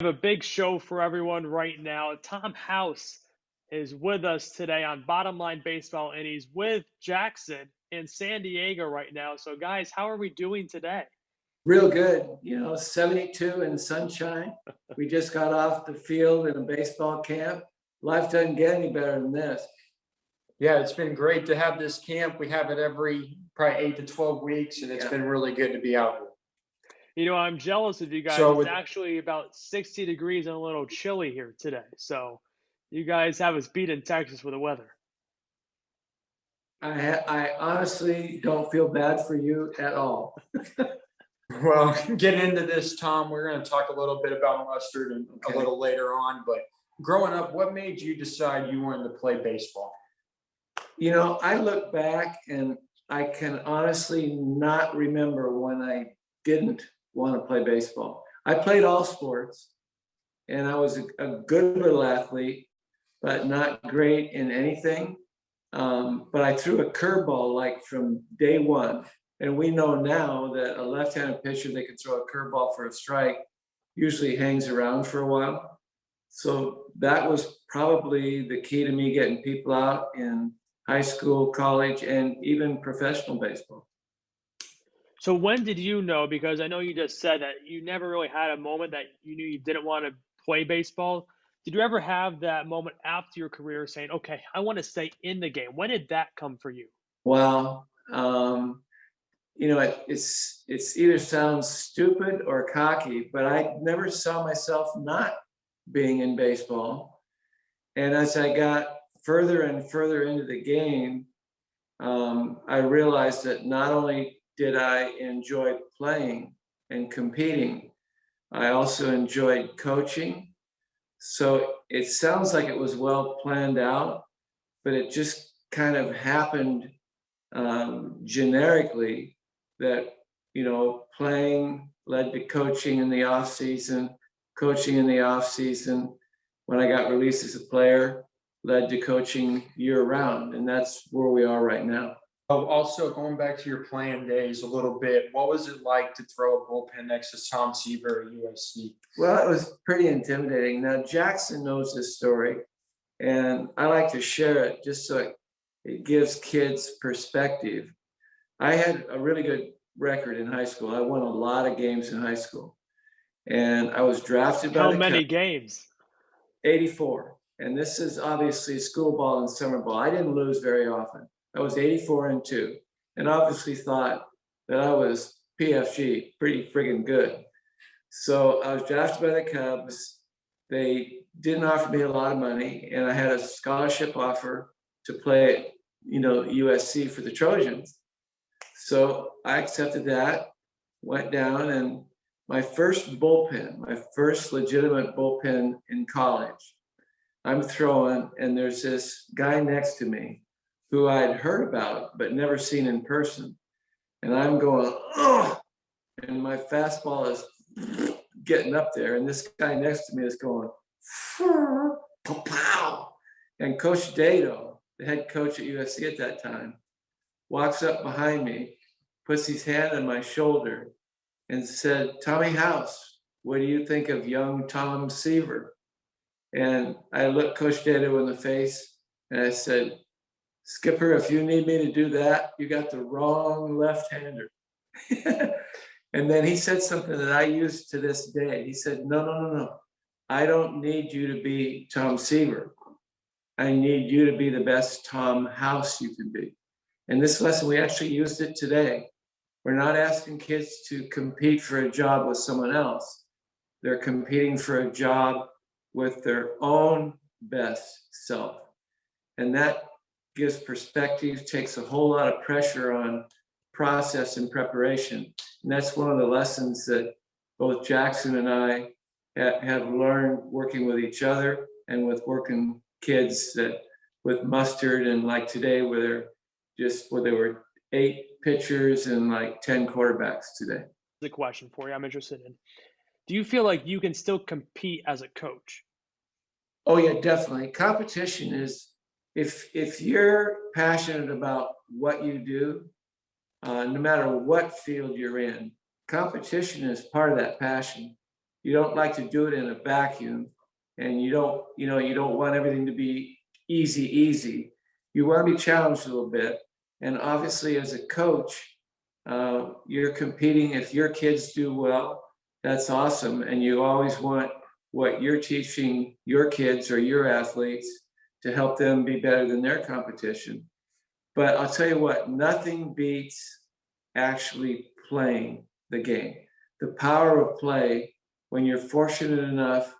Have a big show for everyone right now. Tom House is with us today on Bottom Line Baseball, and he's with Jackson in San Diego right now. So, guys, how are we doing today? Real good, 72 and sunshine. We just got off the field in a baseball camp. Life doesn't get any better than this. Yeah, it's been great to have this camp. We have it every probably 8 to 12 weeks, and it's Yeah. been really good to be out here. I'm jealous of you guys. So It's with actually about 60 degrees and a little chilly here today. So, you guys have us beat in Texas with the weather. I honestly don't feel bad for you at all. well, getting into this, Tom, we're going to talk a little bit about mustard and Okay. a little later on. But growing up, what made you decide you wanted to play baseball? I look back and I can honestly not remember when I didn't want to play baseball. I played all sports and I was a good little athlete, but not great in anything. But I threw a curveball like from day one. And we know now that a left-handed pitcher that can throw a curveball for a strike usually hangs around for a while. So that was probably the key to me getting people out in high school, college, and even professional baseball. So, when did you know? Because I know you just said that you never really had a moment that you knew you didn't want to play baseball. Did you ever have that moment after your career saying, okay, I want to stay in the game? When did that come for you? Well, it's either sounds stupid or cocky, but I never saw myself not being in baseball. And as I got further and further into the game, I realized that not only did I enjoy playing and competing, I also enjoyed coaching. So it sounds like it was well planned out, but it just kind of happened generically that playing led to coaching in the off season, coaching in the off season. When I got released as a player, led to coaching year round, and that's where we are right now. Oh, also, going back to your playing days a little bit, what was it like to throw a bullpen next to Tom Seaver at USC? Well, it was pretty intimidating. Now, Jackson knows this story, and I like to share it just so it gives kids perspective. I had a really good record in high school. I won a lot of games in high school, and I was drafted by How the many Cubs, games? 84. And this is obviously school ball and summer ball. I didn't lose very often. I was 84-2, and obviously thought that I was PFG, pretty friggin' good. So I was drafted by the Cubs. They didn't offer me a lot of money, and I had a scholarship offer to play at USC for the Trojans. So I accepted that, went down, and my first bullpen, my first legitimate bullpen in college, I'm throwing, and there's this guy next to me who I'd heard about but never seen in person. And I'm going, oh, and my fastball is getting up there, and this guy next to me is going, pow. And Coach Dado, the head coach at USC at that time, walks up behind me, puts his hand on my shoulder, and said, Tommy House, what do you think of young Tom Seaver? And I looked Coach Dado in the face and I said, Skipper, if you need me to do that, you got the wrong left-hander. And then he said something that I use to this day. He said, no. I don't need you to be Tom Seaver. I need you to be the best Tom House you can be. And this lesson, we actually used it today. We're not asking kids to compete for a job with someone else. They're competing for a job with their own best self. And that gives perspective, takes a whole lot of pressure on process and preparation. And that's one of the lessons that both Jackson and I have learned working with each other and with working kids that with mustard, and like today where there were 8 pitchers and like 10 quarterbacks today. The question for you, I'm interested in. Do you feel like you can still compete as a coach? Oh yeah, definitely. Competition is, if you're passionate about what you do, no matter what field you're in, competition is part of that passion. you don't like to do it in a vacuum, and you don't, you don't want everything to be easy. You want to be challenged a little bit. And obviously, as a coach, you're competing. If your kids do well, that's awesome. And you always want what you're teaching your kids or your athletes to help them be better than their competition. But I'll tell you what, nothing beats actually playing the game. The power of play, when you're fortunate enough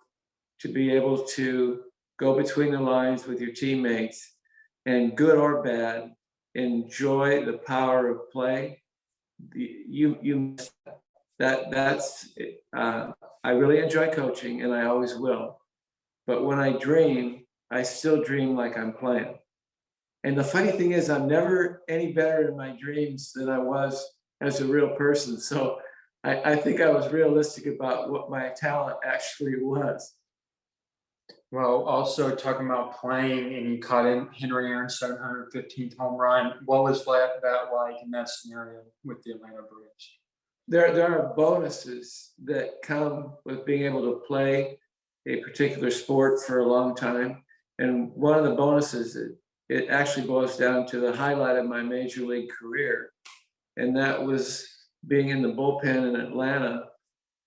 to be able to go between the lines with your teammates and, good or bad, enjoy the power of play. That's I really enjoy coaching, and I always will. But when I dream, I still dream like I'm playing. And the funny thing is, I'm never any better in my dreams than I was as a real person. So I think I was realistic about what my talent actually was. Well, also talking about playing, and you caught in Henry Aaron's 715th home run. What was that like in that scenario with the Atlanta Braves? There are bonuses that come with being able to play a particular sport for a long time. And one of the bonuses, it actually boils down to the highlight of my major league career. And that was being in the bullpen in Atlanta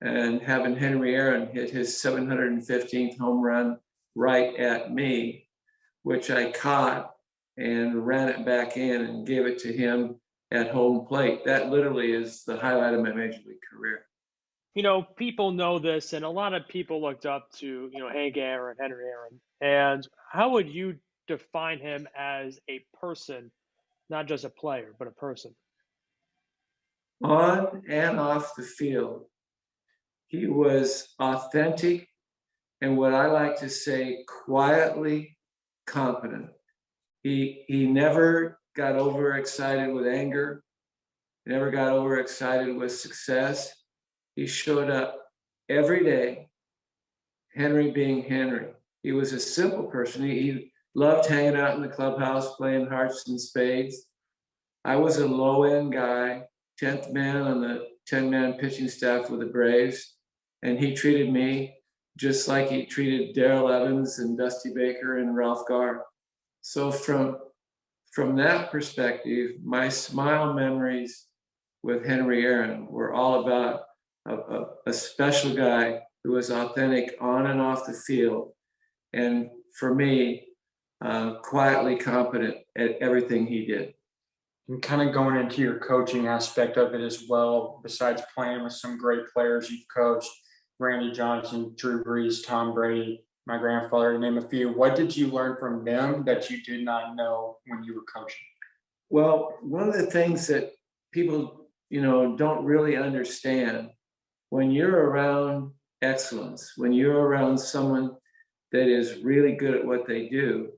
and having Henry Aaron hit his 715th home run right at me, which I caught and ran it back in and gave it to him at home plate. That literally is the highlight of my major league career. People know this, and a lot of people looked up to, Hank Aaron, Henry Aaron. And how would you define him as a person, not just a player, but a person? On and off the field, he was authentic and, what I like to say, quietly competent. He never got overexcited with anger, never got overexcited with success. He showed up every day, Henry being Henry. He was a simple person. He loved hanging out in the clubhouse, playing hearts and spades. I was a low-end guy, 10th man on the 10-man pitching staff with the Braves, and he treated me just like he treated Darrell Evans and Dusty Baker and Ralph Garr. So from that perspective, my smile memories with Henry Aaron were all about a special guy who was authentic on and off the field, and for me, quietly competent at everything he did. And kind of going into your coaching aspect of it as well, besides playing with some great players you've coached, Randy Johnson, Drew Brees, Tom Brady, my grandfather, to name a few. What did you learn from them that you did not know when you were coaching? Well, one of the things that people, don't really understand, when you're around excellence, when you're around someone that is really good at what they do,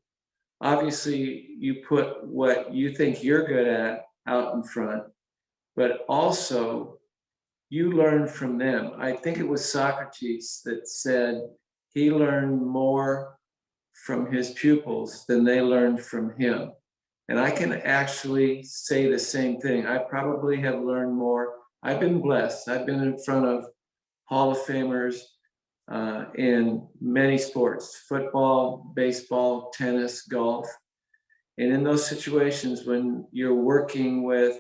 obviously you put what you think you're good at out in front, but also you learn from them. I think it was Socrates that said he learned more from his pupils than they learned from him. And I can actually say the same thing. I probably have learned more. I've been blessed. I've been in front of Hall of Famers in many sports: football, baseball, tennis, golf. And in those situations, when you're working with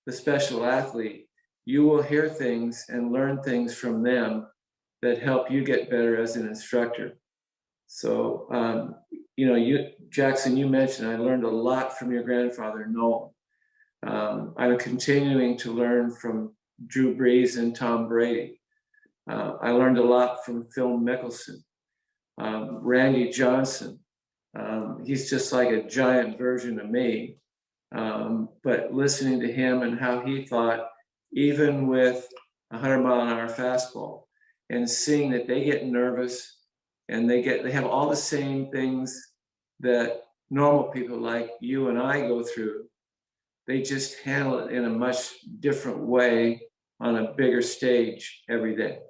the special athlete, you will hear things and learn things from them that help you get better as an instructor. So, Jackson, you mentioned I learned a lot from your grandfather, Noel. I'm continuing to learn from Drew Brees and Tom Brady. I learned a lot from Phil Mickelson, Randy Johnson. He's just like a giant version of me. But listening to him and how he thought, even with 100-mile-an-hour fastball, and seeing that they get nervous and they have all the same things that normal people like you and I go through. They just handle it in a much different way on a bigger stage every day.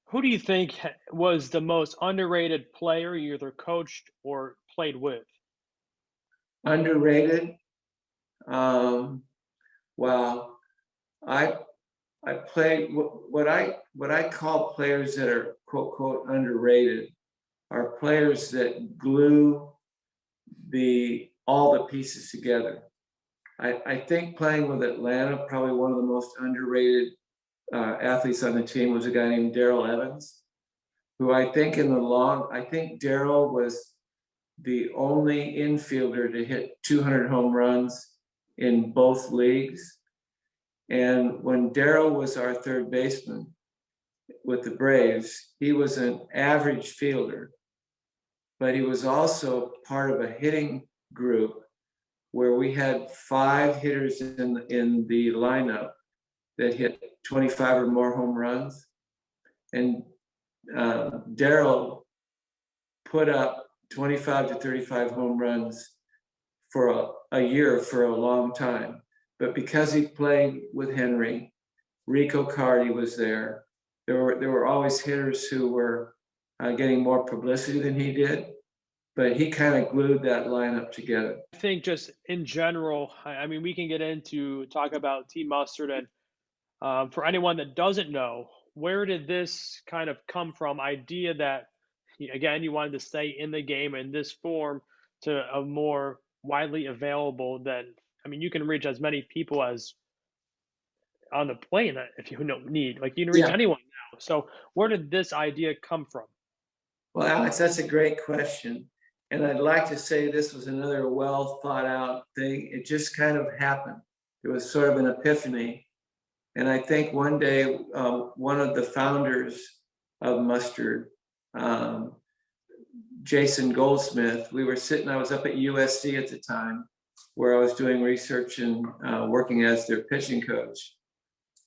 Who do you think was the most underrated player you either coached or played with? Underrated. Wow. I I played what I call players that are quote quote underrated are players that glue all the pieces together. I think playing with Atlanta, probably one of the most underrated athletes on the team was a guy named Darrell Evans, who I think I think Darrell was the only infielder to hit 200 home runs in both leagues. And when Darrell was our third baseman with the Braves, he was an average fielder, but he was also part of a hitting group where we had 5 hitters in the lineup that hit 25 or more home runs. And Darrell put up 25 to 35 home runs for a year for a long time. But because he played with Henry, Rico Cardi was there. There were always hitters who were getting more publicity than he did, but he kind of glued that lineup together. I think just in general, I mean, we can get into talk about Team Mustard, and for anyone that doesn't know, where did this kind of come from? Idea that, again, you wanted to stay in the game in this form to a more widely available than, I mean, you can reach as many people as on the plane if you don't need, like you can reach Yeah. anyone now. So where did this idea come from? Well, Alex, that's a great question. And I'd like to say this was another well thought out thing. It just kind of happened. It was sort of an epiphany. And I think one day, one of the founders of Mustard, um, Jason Goldsmith, we were sitting, I was up at USC at the time, where I was doing research and working as their pitching coach.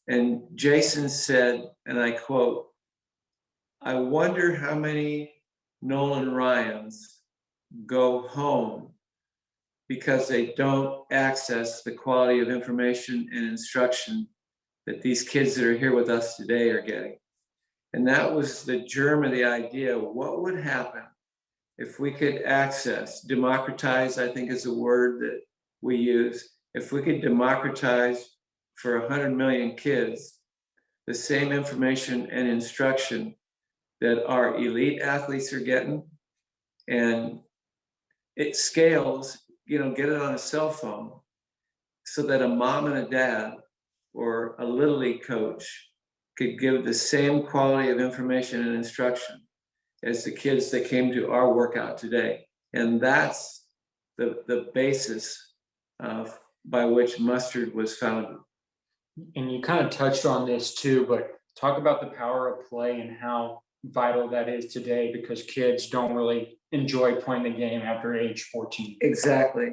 And Jason said, and I quote, "I wonder how many Nolan Ryans go home because they don't access the quality of information and instruction that these kids that are here with us today are getting." And that was the germ of the idea. What would happen if we could democratize, I think is a word that we use, if we could democratize for 100 million kids the same information and instruction that our elite athletes are getting, and it scales, get it on a cell phone so that a mom and a dad or a little league coach could give the same quality of information and instruction as the kids that came to our workout today. And that's the basis by which Mustard was founded. And you kind of touched on this too, but talk about the power of play and how vital that is today, because kids don't really enjoy playing the game after age 14. Exactly.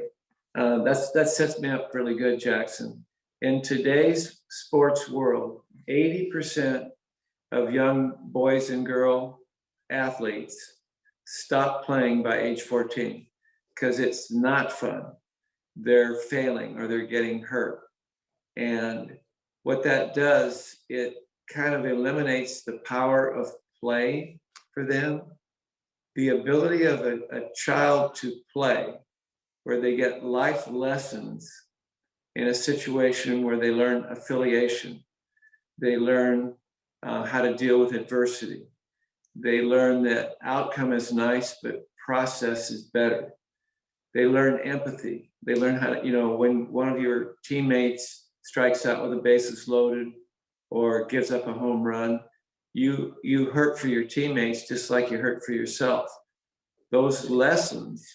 That sets me up really good, Jackson. In today's sports world, 80% of young boys and girl athletes stop playing by age 14 because it's not fun. They're failing or they're getting hurt. And what that does, it kind of eliminates the power of play for them. The ability of a child to play, where they get life lessons in a situation where they learn affiliation, they learn how to deal with adversity, they learn that outcome is nice, but process is better. They learn empathy. They learn how to, when one of your teammates strikes out with the bases loaded or gives up a home run, you hurt for your teammates just like you hurt for yourself. Those lessons,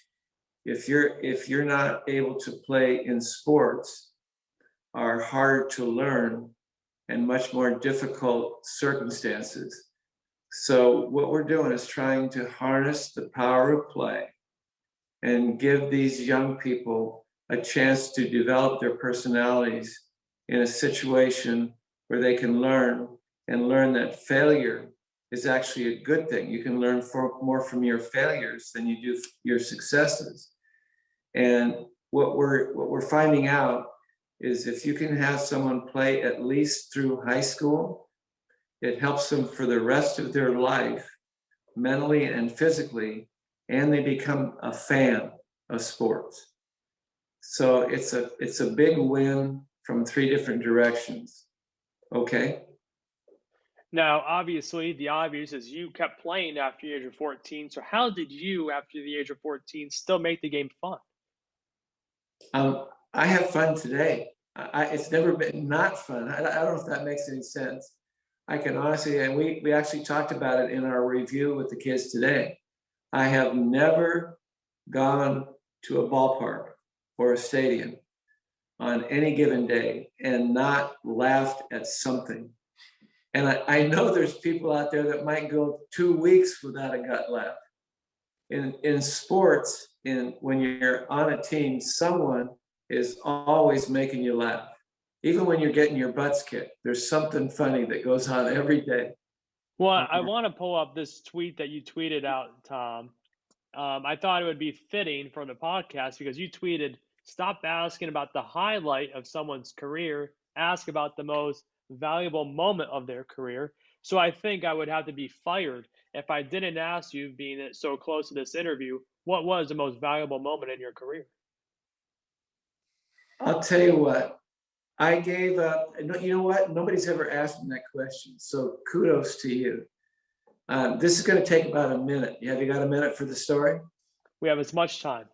if you're not able to play in sports, are hard to learn and much more difficult circumstances. So what we're doing is trying to harness the power of play and give these young people a chance to develop their personalities in a situation where they can learn that failure is actually a good thing. You can learn more from your failures than you do your successes. And what we're finding out is if you can have someone play at least through high school, it helps them for the rest of their life, mentally and physically, and they become a fan of sports. So it's a big win from 3 different directions. Okay. Now, obviously, the obvious is you kept playing after the age of 14. So how did you, after the age of 14, still make the game fun? I have fun today. It's never been not fun. I don't know if that makes any sense. I can honestly, and we actually talked about it in our review with the kids today. I have never gone to a ballpark or a stadium on any given day and not laughed at something. And I know there's people out there that might go 2 weeks without a gut laugh. In sports, when you're on a team, someone is always making you laugh. Even when you're getting your butts kicked, there's something funny that goes on every day. Well, I want to pull up this tweet that you tweeted out, Tom. I thought it would be fitting for the podcast because you tweeted, "Stop asking about the highlight of someone's career. Ask about the most valuable moment of their career." So I think I would have to be fired if I didn't ask you, being so close to this interview, what was the most valuable moment in your career? I'll tell you what, I gave up. You know what? Nobody's ever asked me that question. So kudos to you. This is going to take about a minute. Have you got a minute for the story? We have as much time.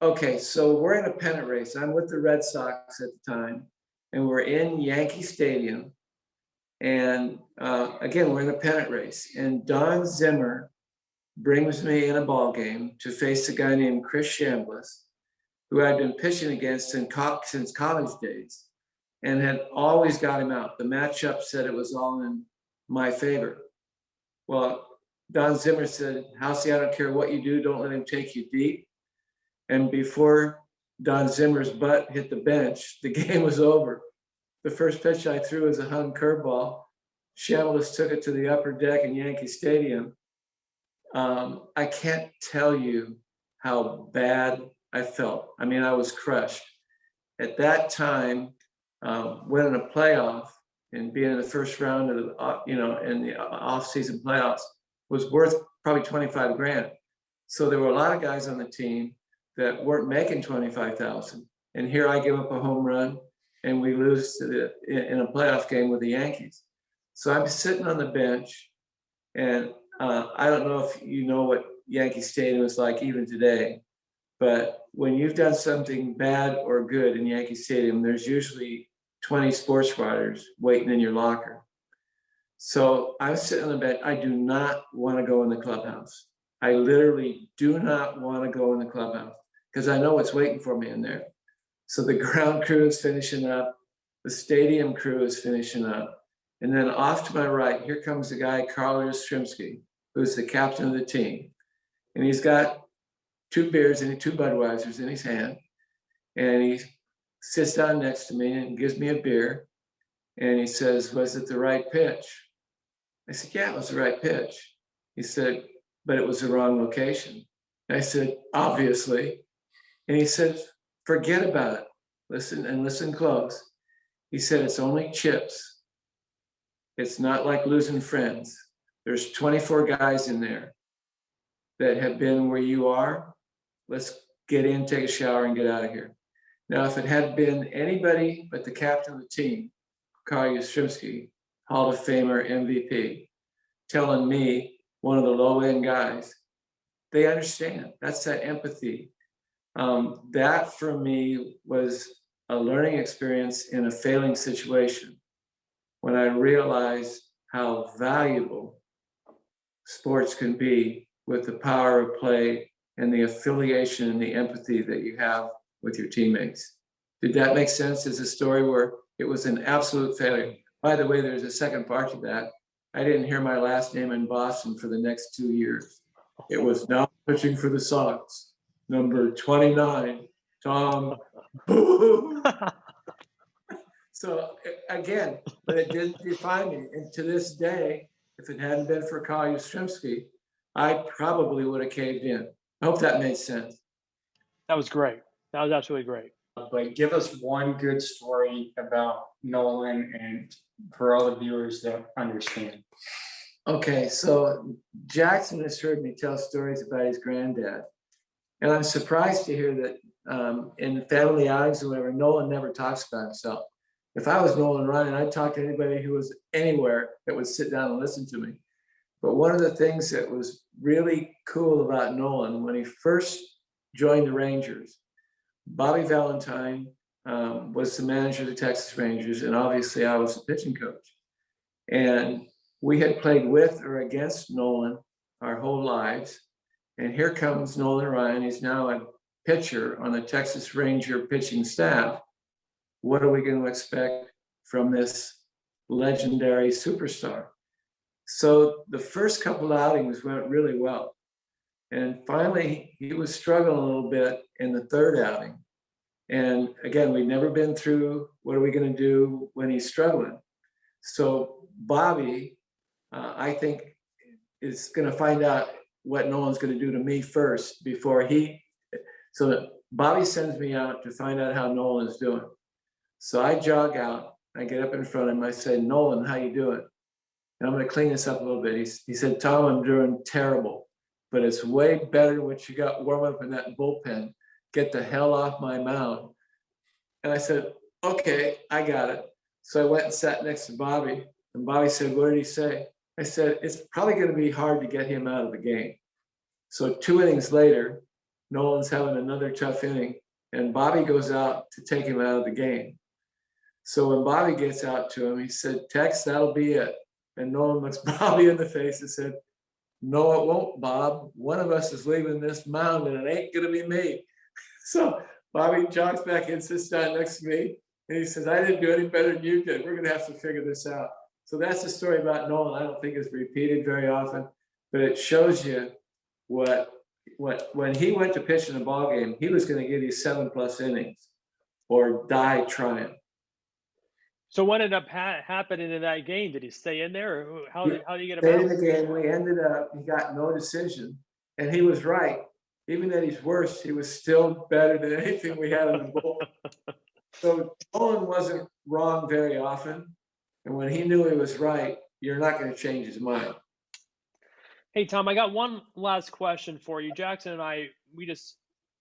Okay, so we're in a pennant race. I'm with the Red Sox at the time, and we're in Yankee Stadium. And again, we're in a pennant race. And Don Zimmer brings me in a ball game to face a guy named Chris Chambliss, who I'd been pitching against since college days and had always got him out. The matchup said it was all in my favor. Well, Don Zimmer said, "Housey, I don't care what you do, don't let him take you deep." And before Don Zimmer's butt hit the bench, the game was over. The first pitch I threw was a hung curveball. Chambliss took it to the upper deck in Yankee Stadium. I can't tell you how bad I felt. I mean, I was crushed. At that time, winning a playoff and being in the first round of the, in the off-season playoffs was worth probably 25 grand. So there were a lot of guys on the team that weren't making 25,000. And here I give up a home run and we lose in a playoff game with the Yankees. So I'm sitting on the bench, and I don't know if you know what Yankee Stadium is like even today, but when you've done something bad or good in Yankee Stadium, there's usually 20 sports writers waiting in your locker. So I'm sitting on the bench. I do not want to go in the clubhouse. I literally do not want to go in the clubhouse because I know what's waiting for me in there. So the ground crew is finishing up. The stadium crew is finishing up. And then off to my right, here comes the guy, Carl Yastrzemski, who's the captain of the team. And he's got 2 beers and 2 Budweisers in his hand. And he sits down next to me and gives me a beer. And he says, "Was it the right pitch?" I said, "Yeah, it was the right pitch." He said, "But it was the wrong location." I said, "Obviously." And he said, "Forget about it. Listen close." He said, "It's only chips. It's not like losing friends. There's 24 guys in there that have been where you are. Let's get in, take a shower, and get out of here." Now, if it had been anybody but the captain of the team, Carl Yastrzemski, Hall of Famer, MVP, telling me, one of the low-end guys, they understand. That's that empathy. That for me was a learning experience in a failing situation when I realized how valuable sports can be with the power of play and the affiliation and the empathy that you have with your teammates. Did that make sense as a story where it was an absolute failure? By the way, there's a second part to that. I didn't hear my last name in Boston for the next 2 years. It was now pitching for the Sox, number 29, Tom. Boo! So again, but it didn't define me. And to this day, if it hadn't been for Carl Yastrzemski, I probably would have caved in. I hope that made sense. That was great. That was absolutely great. But give us one good story about Nolan and for all the viewers that understand. Okay, so Jackson has heard me tell stories about his granddad. And I'm surprised to hear that in family outings or whatever, Nolan never talks about himself. if I was Nolan Ryan, I'd talk to anybody who was anywhere that would sit down and listen to me. But one of the things that was really cool about Nolan, when he first joined the Rangers, Bobby Valentine was the manager of the Texas Rangers, and obviously I was the pitching coach. And we had played with or against Nolan our whole lives. And here comes Nolan Ryan. He's now a pitcher on the Texas Ranger pitching staff. What are we going to expect from this legendary superstar? So the first couple outings went really well. And finally, he was struggling a little bit in the third outing. And again, we'd never been through what are we going to do when he's struggling. So Bobby, I think, is going to find out what Nolan's going to do to me first before he. So Bobby sends me out to find out how Nolan is doing. So I jog out. I get up in front of him. I say, "Nolan, how you doing?" And I'm going to clean this up a little bit. He said, "Tom, I'm doing terrible, but it's way better than what you got warming up in that bullpen. Get the hell off my mound." And I said, "Okay, I got it." So I went and sat next to Bobby, and Bobby said, "What did he say?" I said, "It's probably going to be hard to get him out of the game." So 2 innings later, Nolan's having another tough inning, and Bobby goes out to take him out of the game. So when Bobby gets out to him, he said, "Tex, that'll be it." And Nolan looks Bobby in the face and said, "No, it won't, Bob. One of us is leaving this mound, and it ain't going to be me." So Bobby jogs back in, sits down next to me, and he says, "I didn't do any better than you did. We're going to have to figure this out." So that's the story about Nolan. I don't think it's repeated very often, but it shows you what when he went to pitch in a ball game, he was going to give you 7+ innings or die trying. So what ended up happening in that game? Did he stay in there, or how did you get him Stayed in out? the game. We ended up, he got no decision, and he was right. Even at his worst, he was still better than anything we had in the bowl. So Nolan wasn't wrong very often. And when he knew he was right, you're not going to change his mind. Hey, Tom, I got one last question for you. Jackson and I, we just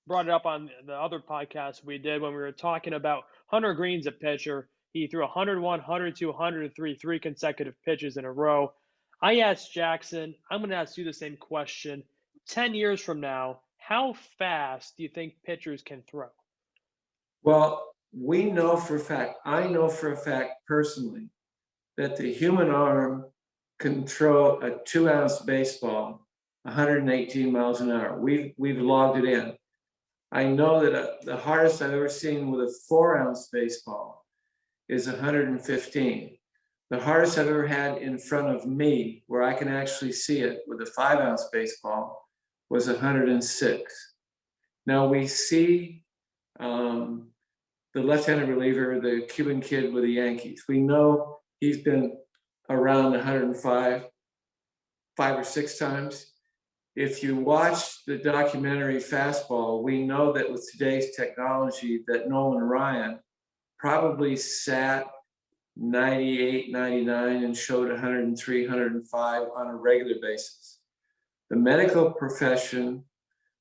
brought it up on the other podcast we did when we were talking about Hunter Green's a pitcher. He threw 101, 102, 103, 3 consecutive pitches in a row. I asked Jackson, I'm going to ask you the same question. 10 years from now, how fast do you think pitchers can throw? Well, we know for a fact, I know for a fact personally, that the human arm can throw a 2-ounce baseball 118 miles an hour. We've logged it in. I know that the hardest I've ever seen with a 4-ounce baseball is 115. The hardest I've ever had in front of me, where I can actually see it with a 5-ounce baseball, was 106. Now we see the left-handed reliever, the Cuban kid with the Yankees. We know he's been around 105, 5 or 6 times. If you watch the documentary Fastball, we know that with today's technology that Nolan Ryan probably sat 98, 99 and showed 103, 105 on a regular basis. The medical profession,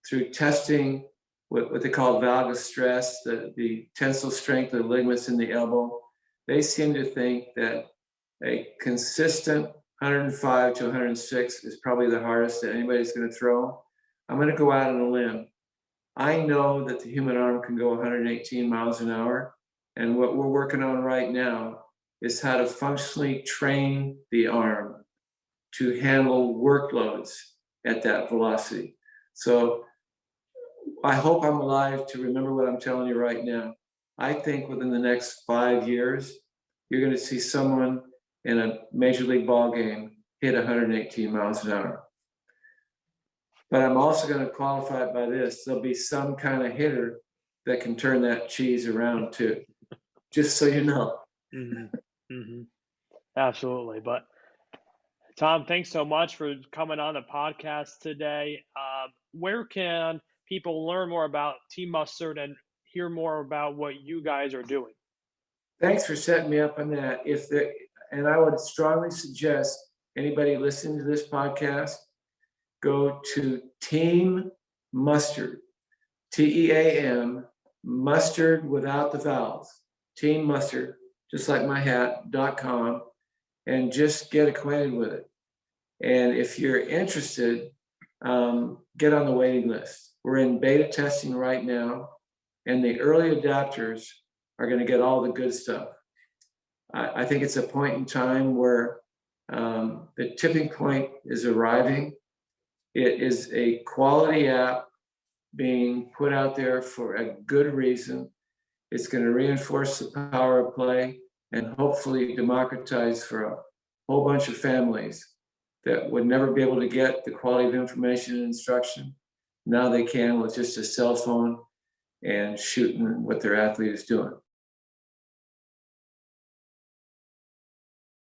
through testing what they call valgus stress, the tensile strength of the ligaments in the elbow, they seem to think that a consistent 105 to 106 is probably the hardest that anybody's going to throw. I'm going to go out on a limb. I know that the human arm can go 118 miles an hour. And what we're working on right now is how to functionally train the arm to handle workloads at that velocity. So I hope I'm alive to remember what I'm telling you right now. I think within the next 5 years, you're going to see someone in a major league ball game hit 118 miles an hour. But I'm also going to qualify it by this. There'll be some kind of hitter that can turn that cheese around too, just so you know. Mm-hmm. Mm-hmm. Absolutely. But Tom, thanks so much for coming on the podcast today. Where can people learn more about Team Mustard and hear more about what you guys are doing? Thanks for setting me up on that. And I would strongly suggest anybody listening to this podcast go to Team Mustard, TEAM, mustard without the vowels, Team Mustard, just like my hat.com, and just get acquainted with it. And if you're interested, get on the waiting list. We're in beta testing right now, and the early adopters are going to get all the good stuff. I think it's a point in time where the tipping point is arriving. It is a quality app being put out there for a good reason. It's going to reinforce the power of play and hopefully democratize for a whole bunch of families that would never be able to get the quality of information and instruction. Now they can with just a cell phone and shooting what their athlete is doing.